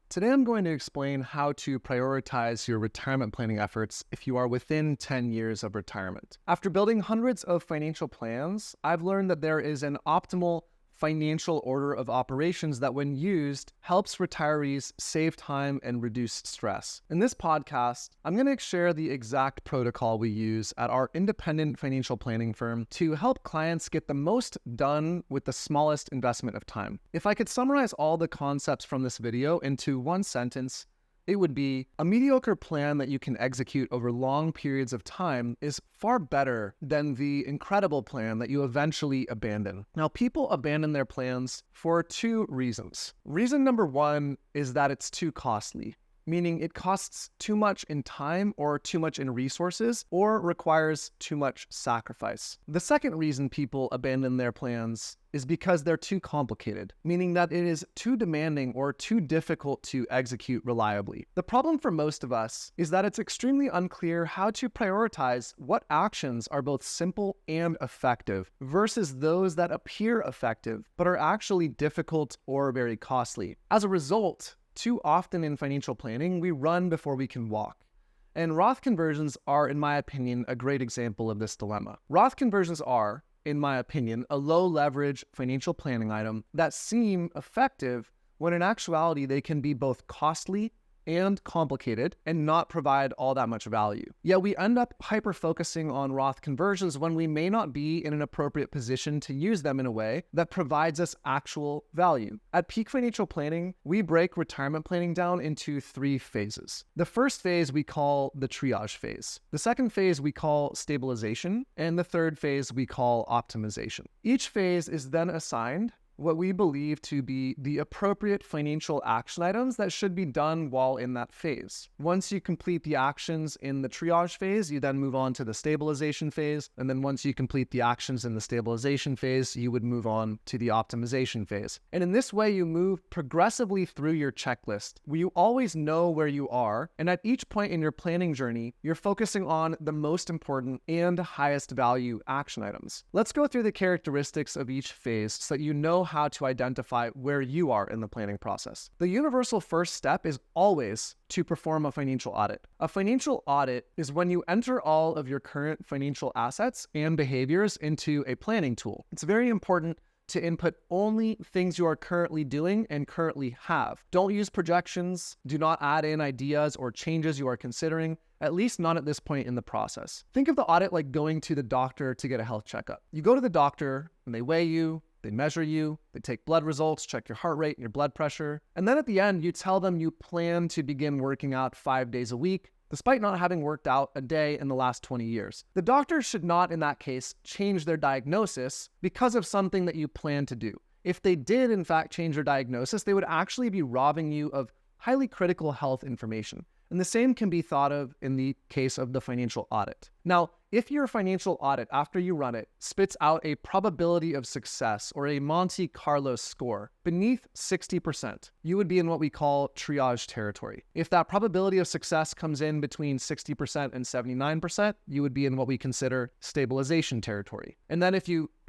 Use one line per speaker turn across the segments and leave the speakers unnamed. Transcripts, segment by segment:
Today I'm going to explain how to prioritize your retirement planning efforts if you are within 10 years of retirement. After building hundreds of financial plans, I've learned that there is an optimal financial order of operations that, when used, helps retirees save time and reduce stress. In this podcast, I'm going to share the exact protocol we use at our independent financial planning firm to help clients get the most done with the smallest investment of time. If I could summarize all the concepts from this video into one sentence, it would be: a mediocre plan that you can execute over long periods of time is far better than the incredible plan that you eventually abandon. Now, people abandon their plans for two reasons. Reason number one is that it's too costly, meaning it costs too much in time or too much in resources or requires too much sacrifice. The second reason people abandon their plans is because they're too complicated, meaning that it is too demanding or too difficult to execute reliably. The problem for most of us is that it's extremely unclear how to prioritize what actions are both simple and effective versus those that appear effective but are actually difficult or very costly. As a result, too often in financial planning, we run before we can walk. And Roth conversions are, in my opinion, a great example of this dilemma. Roth conversions are, in my opinion, a low-leverage financial planning item that seem effective when in actuality they can be both costly and complicated and not provide all that much value. Yet we end up hyper-focusing on Roth conversions when we may not be in an appropriate position to use them in a way that provides us actual value. At Peak Financial Planning, we break retirement planning down into three phases. The first phase we call the triage phase. The second phase we call stabilization, and the third phase we call optimization. Each phase is then assigned what we believe to be the appropriate financial action items that should be done while in that phase. Once you complete the actions in the triage phase, you then move on to the stabilization phase. And then once you complete the actions in the stabilization phase, you would move on to the optimization phase. And in this way, you move progressively through your checklist, where you always know where you are. And at each point in your planning journey, you're focusing on the most important and highest value action items. Let's go through the characteristics of each phase so that you know how to identify where you are in the planning process. The universal first step is always to perform a financial audit. A financial audit is when you enter all of your current financial assets and behaviors into a planning tool. It's very important to input only things you are currently doing and currently have. Don't use projections. Do not add in ideas or changes you are considering, at least not at this point in the process. Think of the audit like going to the doctor to get a health checkup. You go to the doctor and they weigh you, they measure you, they take blood results, check your heart rate and your blood pressure. And then at the end, you tell them you plan to begin working out 5 days a week, despite not having worked out a day in the last 20 years. The doctor should not, in that case, change their diagnosis because of something that you plan to do. If they did, in fact, change their diagnosis, they would actually be robbing you of highly critical health information. And the same can be thought of in the case of the financial audit. Now, if your financial audit, after you run it, spits out a probability of success or a Monte Carlo score beneath 60%, you would be in what we call triage territory. If that probability of success comes in between 60% and 79%, you would be in what we consider stabilization territory. And then if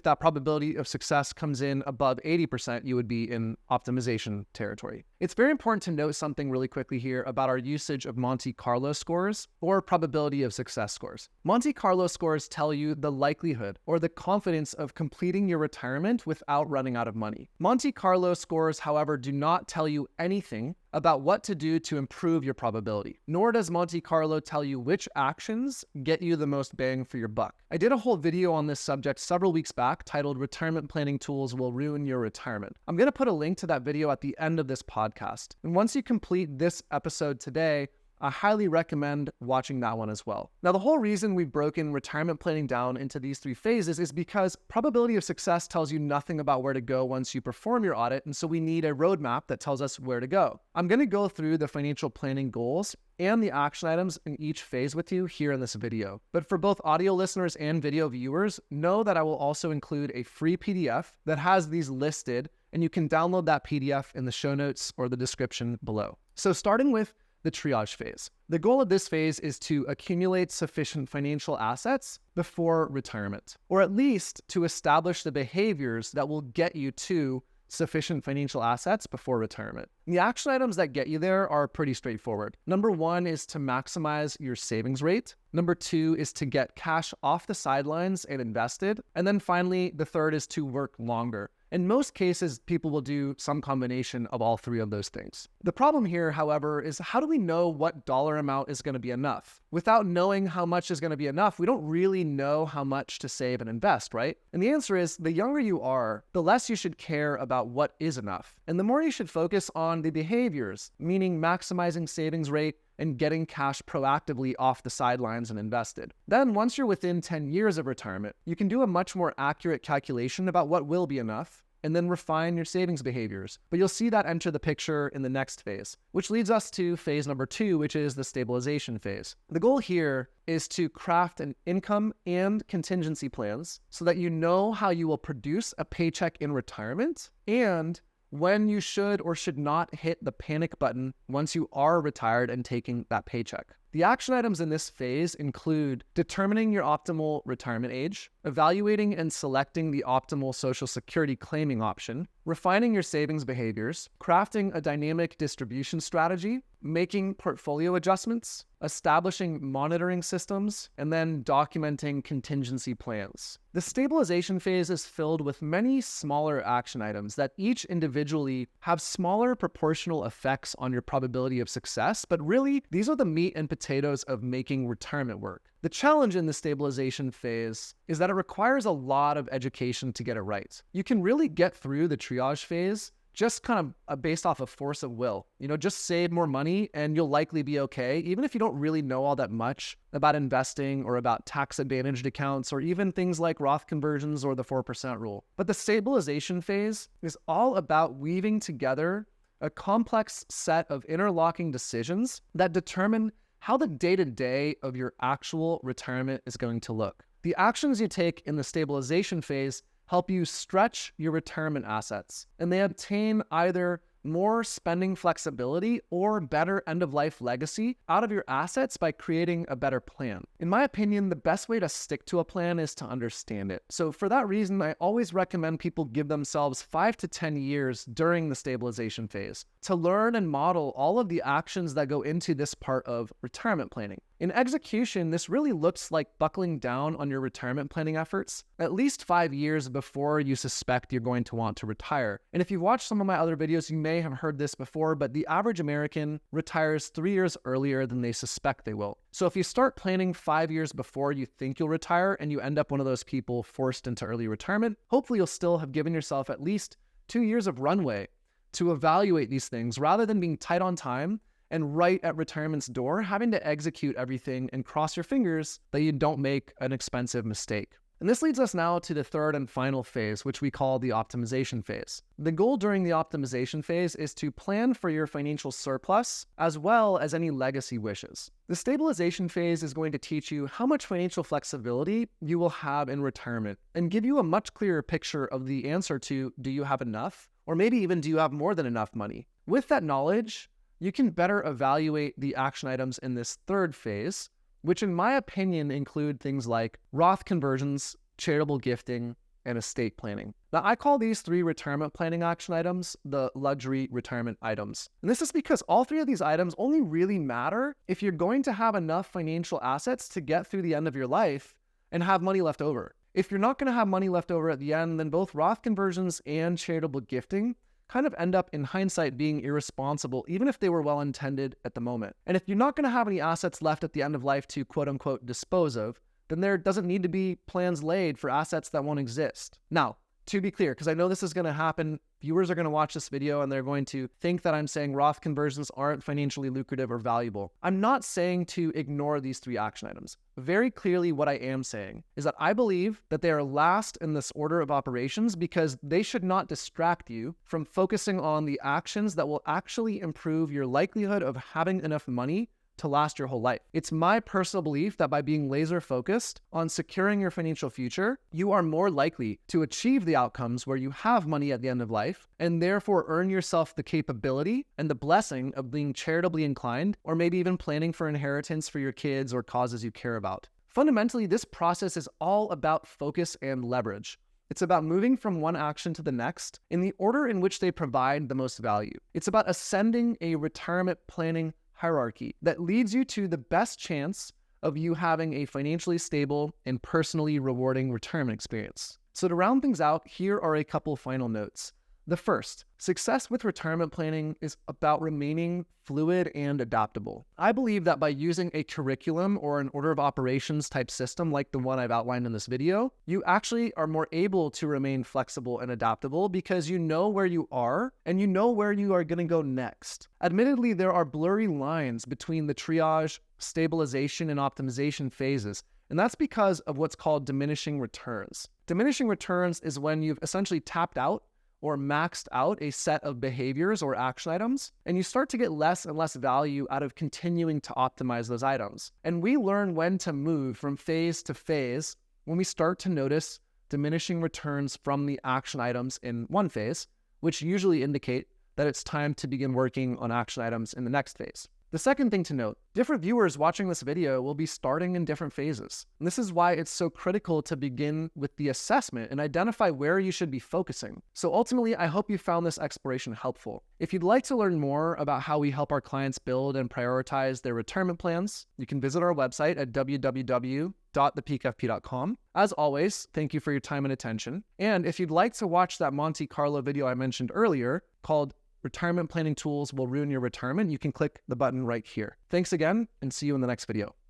that probability of success comes in above 80%, you would be in optimization territory. It's very important to note something really quickly here about our usage of Monte Carlo scores or probability of success scores. Monte Carlo scores tell you the likelihood or the confidence of completing your retirement without running out of money. Monte Carlo scores, however, do not tell you anything about what to do to improve your probability, nor does Monte Carlo tell you which actions get you the most bang for your buck. I did a whole video on this subject several weeks back titled "Retirement Planning Tools Will Ruin Your Retirement." I'm going to put a link to that video at the end of this podcast. And once you complete this episode today, I highly recommend watching that one as well. Now, the whole reason we've broken retirement planning down into these three phases is because probability of success tells you nothing about where to go once you perform your audit, and so we need a roadmap that tells us where to go. I'm going to go through the financial planning goals and the action items in each phase with you here in this video. But for both audio listeners and video viewers, know that I will also include a free PDF that has these listed, and you can download that PDF in the show notes or the description below. So starting with the triage phase. The goal of this phase is to accumulate sufficient financial assets before retirement, or at least to establish the behaviors that will get you to sufficient financial assets before retirement. The action items that get you there are pretty straightforward. Number 1 is to maximize your savings rate. Number 2 is to get cash off the sidelines and invested. And then finally, the third is to work longer. In most cases, people will do some combination of all three of those things. The problem here, however, is how do we know what dollar amount is going to be enough? Without knowing how much is going to be enough, we don't really know how much to save and invest, right? And the answer is, the younger you are, the less you should care about what is enough. And the more you should focus on the behaviors, meaning maximizing savings rate and getting cash proactively off the sidelines and invested. Then once you're within 10 years of retirement, you can do a much more accurate calculation about what will be enough, and then refine your savings behaviors. But you'll see that enter the picture in the next phase, which leads us to phase number 2, which is the stabilization phase. The goal here is to craft an income and contingency plans so that you know how you will produce a paycheck in retirement and when you should or should not hit the panic button once you are retired and taking that paycheck. The action items in this phase include determining your optimal retirement age, evaluating and selecting the optimal Social Security claiming option, refining your savings behaviors, crafting a dynamic distribution strategy, making portfolio adjustments, establishing monitoring systems, and then documenting contingency plans. The stabilization phase is filled with many smaller action items that each individually have smaller proportional effects on your probability of success, but really, these are the meat and potatoes of making retirement work. The challenge in the stabilization phase is that it requires a lot of education to get it right. You can really get through the triage phase just kind of based off of force of will. Just save more money and you'll likely be okay, even if you don't really know all that much about investing or about tax-advantaged accounts or even things like Roth conversions or the 4% rule. But the stabilization phase is all about weaving together a complex set of interlocking decisions that determine how the day-to-day of your actual retirement is going to look. The actions you take in the stabilization phase help you stretch your retirement assets, and they obtain either more spending flexibility or better end-of-life legacy out of your assets by creating a better plan. In my opinion, the best way to stick to a plan is to understand it. So for that reason, I always recommend people give themselves 5 to 10 years during the stabilization phase to learn and model all of the actions that go into this part of retirement planning. In execution, this really looks like buckling down on your retirement planning efforts at least 5 years before you suspect you're going to want to retire. And if you've watched some of my other videos, you may have heard this before, but the average American retires 3 years earlier than they suspect they will. So if you start planning 5 years before you think you'll retire and you end up one of those people forced into early retirement, hopefully you'll still have given yourself at least 2 years of runway to evaluate these things rather than being tight on time and right at retirement's door, having to execute everything and cross your fingers that you don't make an expensive mistake. And this leads us now to the third and final phase, which we call the optimization phase. The goal during the optimization phase is to plan for your financial surplus as well as any legacy wishes. The stabilization phase is going to teach you how much financial flexibility you will have in retirement and give you a much clearer picture of the answer to, do you have enough? Or maybe even, do you have more than enough money? With that knowledge, you can better evaluate the action items in this third phase, which in my opinion include things like Roth conversions, charitable gifting, and estate planning. Now, I call these 3 retirement planning action items the luxury retirement items. And this is because all 3 of these items only really matter if you're going to have enough financial assets to get through the end of your life and have money left over. If you're not going to have money left over at the end, then both Roth conversions and charitable gifting kind of end up in hindsight being irresponsible, even if they were well-intended at the moment. And if you're not going to have any assets left at the end of life to quote-unquote dispose of, then there doesn't need to be plans laid for assets that won't exist. Now, to be clear, because I know this is going to happen, viewers are going to watch this video and they're going to think that I'm saying Roth conversions aren't financially lucrative or valuable. I'm not saying to ignore these 3 action items. Very clearly, what I am saying is that I believe that they are last in this order of operations because they should not distract you from focusing on the actions that will actually improve your likelihood of having enough money to last your whole life. It's my personal belief that by being laser focused on securing your financial future, you are more likely to achieve the outcomes where you have money at the end of life and therefore earn yourself the capability and the blessing of being charitably inclined or maybe even planning for inheritance for your kids or causes you care about. Fundamentally, this process is all about focus and leverage. It's about moving from one action to the next in the order in which they provide the most value. It's about ascending a retirement planning hierarchy that leads you to the best chance of you having a financially stable and personally rewarding retirement experience. So to round things out, here are a couple final notes. The first, success with retirement planning is about remaining fluid and adaptable. I believe that by using a curriculum or an order of operations type system like the one I've outlined in this video, you actually are more able to remain flexible and adaptable because you know where you are and you know where you are going to go next. Admittedly, there are blurry lines between the triage, stabilization, and optimization phases, and that's because of what's called diminishing returns. Diminishing returns is when you've essentially tapped out or maxed out a set of behaviors or action items, and you start to get less and less value out of continuing to optimize those items. And we learn when to move from phase to phase when we start to notice diminishing returns from the action items in one phase, which usually indicate that it's time to begin working on action items in the next phase. The second thing to note, different viewers watching this video will be starting in different phases. And this is why it's so critical to begin with the assessment and identify where you should be focusing. So ultimately, I hope you found this exploration helpful. If you'd like to learn more about how we help our clients build and prioritize their retirement plans, you can visit our website at www.thepeakfp.com. As always, thank you for your time and attention. And if you'd like to watch that Monte Carlo video I mentioned earlier called Retirement Planning Tools Will Ruin Your Retirement, you can click the button right here. Thanks again, and see you in the next video.